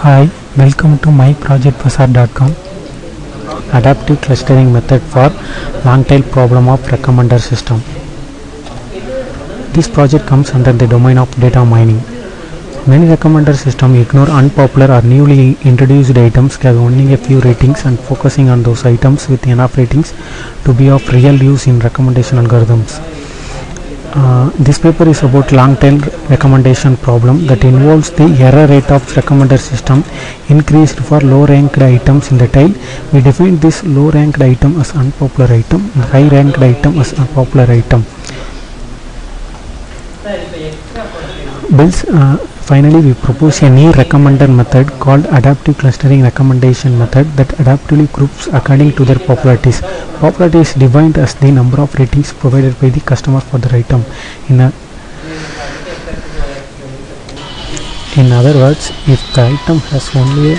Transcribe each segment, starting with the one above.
Hi, welcome to myprojectbazaar.com. Adaptive clustering method for long tail problem of recommender system. This project comes under the domain of data mining. Many recommender systems ignore unpopular or newly introduced items, giving only a few ratings and focusing on those items with enough ratings to be of real use in recommendation algorithms. This paper is about long tail recommendation problem that involves the error rate of recommender system increased for low ranked items in the tail. We define this low ranked item as unpopular item and high ranked item as unpopular item. Finally, we propose a new recommender method called adaptive clustering recommendation method that adaptively groups according to their popularities. Popularity is defined as the number of ratings provided by the customer for the item. In other words, if the item has only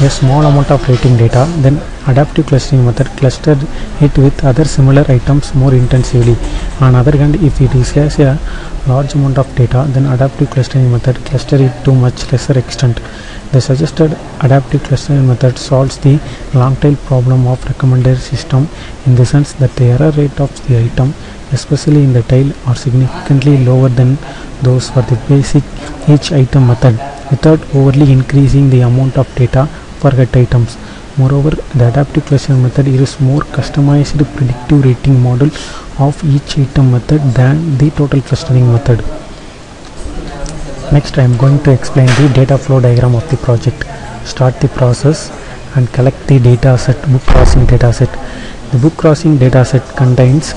a small amount of rating data, then adaptive clustering method clustered it with other similar items more intensively. On the other hand, if it has a large amount of data, then adaptive clustering method cluster it to much lesser extent. The suggested adaptive clustering method solves the long tail problem of recommender system in the sense that the error rate of the item, especially in the tail, are significantly lower than those for the basic each item method, without overly increasing the amount of data for get items. Moreover, the adaptive clustering method is more customized predictive rating model of each item method than the total clustering method. Next, I am going to explain the data flow diagram of the project. Start the process and collect the data set, book crossing data set. The book crossing data set contains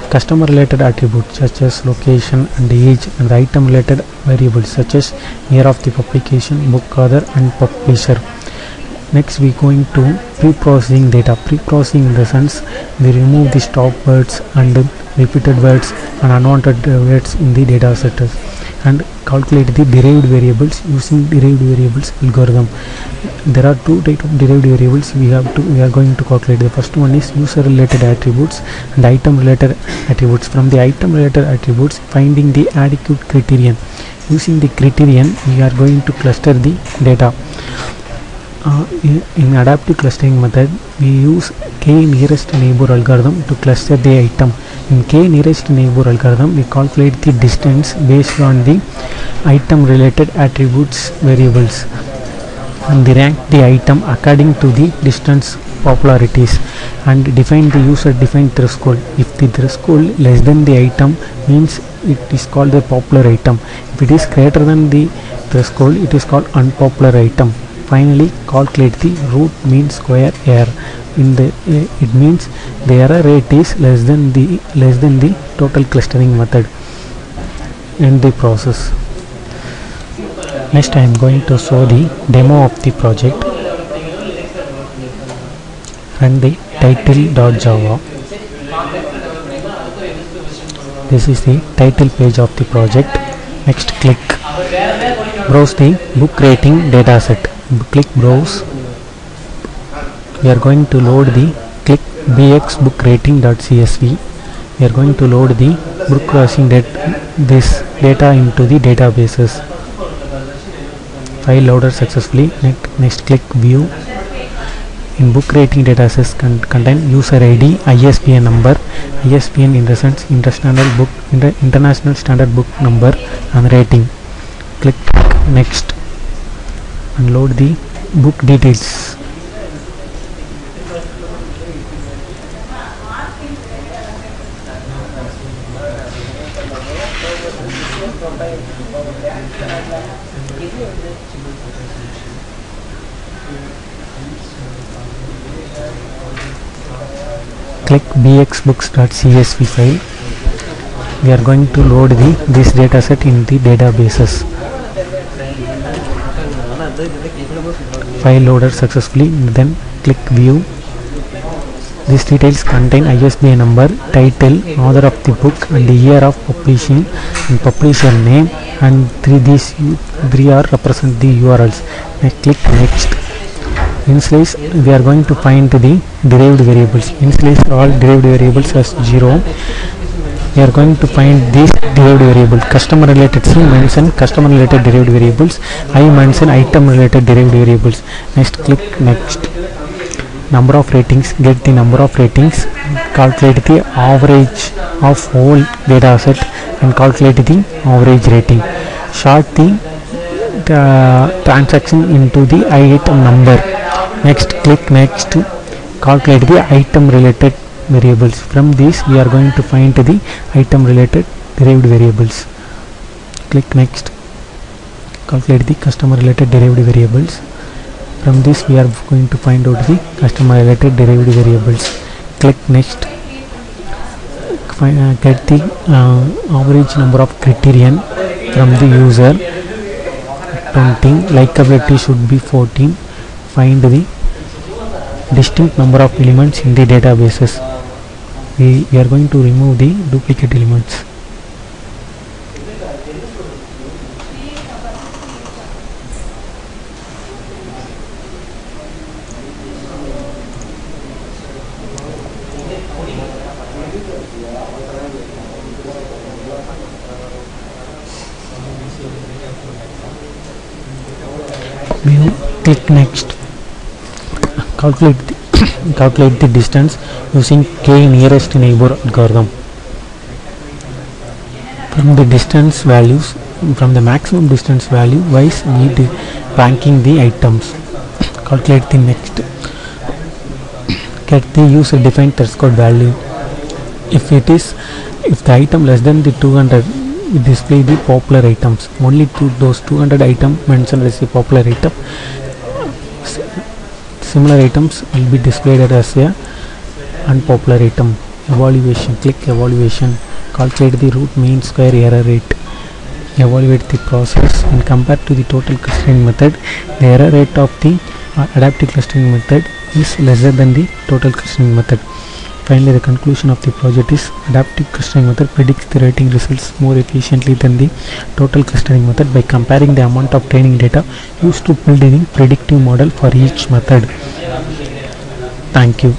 customer related attributes such as location and age, and the item related variables such as year of the publication, book author and publisher. Next, we going to pre-processing data. Pre-processing in the sense we remove the stop words and repeated words and unwanted words in the data set and calculate the derived variables using derived variables algorithm. There are two types of derived variables we are going to calculate. The first one is user related attributes and item related attributes. From the item related attributes, finding the adequate criterion. Using the criterion, we are going to cluster the data. In adaptive clustering method, we use k nearest neighbor algorithm to cluster the item. In k nearest neighbor algorithm, we calculate the distance based on the item related attributes variables and rank the item according to the distance popularities and define the user defined threshold. If the threshold less than the item, means it is called the popular item. If it is greater than the threshold, it is called unpopular item. Finally, calculate the root mean square error. It means the error rate is less than the total clustering method. End the process. Next, I am going to show the demo of the project. Run the title.java. This is the title page of the project. Next, click browse the book rating dataset. Click browse. We are going to load the click bxbookrating.csv. We are going to load the book crossing this data into the databases. File loaded successfully. Next click view. In book rating dataset contain user ID, ISBN number. ISBN in the sense international standard book number and rating. Click next and load the book details. Click bxbooks.csv file. We are going to load this dataset in the databases. File loaded successfully. Then click view. These details contain ISBN number, title, author of the book and the year of publishing and publisher name, and these three are represent the URLs. Click next. Initialize, we are going to find the derived variables. Initialize all derived variables as 0. We are going to find these derived variable. Customer related C mention customer related derived variables. I mention item related derived variables. Next, click next. Number of ratings, get the number of ratings. Calculate the average of whole data set and calculate the average rating. Sort the transaction into the item number. Next, click next. Calculate the item related variables. From this we are going to find the item related derived variables. Click next. Calculate the customer related derived variables. From this we are going to find out the customer related derived variables. Click next. Get the average number of criterion from the user. 20. Likability should be 14. Find the distinct number of elements in the databases. We are going to remove the duplicate elements. Click next. Calculate the distance using k nearest neighbor algorithm. From the distance values, from the maximum distance value wise, we ranking the items. Calculate the next. Get the user defined threshold value. If the item less than the 200, we display the popular items. Only those 200 item mentioned as a popular item. Similar items will be displayed as a unpopular item. Evaluation. Click evaluation. Calculate the root mean square error rate. Evaluate the process and compare to the total clustering method. The error rate of the adaptive clustering method is lesser than the total clustering method. Finally, the conclusion of the project is adaptive clustering method predicts the rating results more efficiently than the total clustering method by comparing the amount of training data used to build a predictive model for each method. Thank you.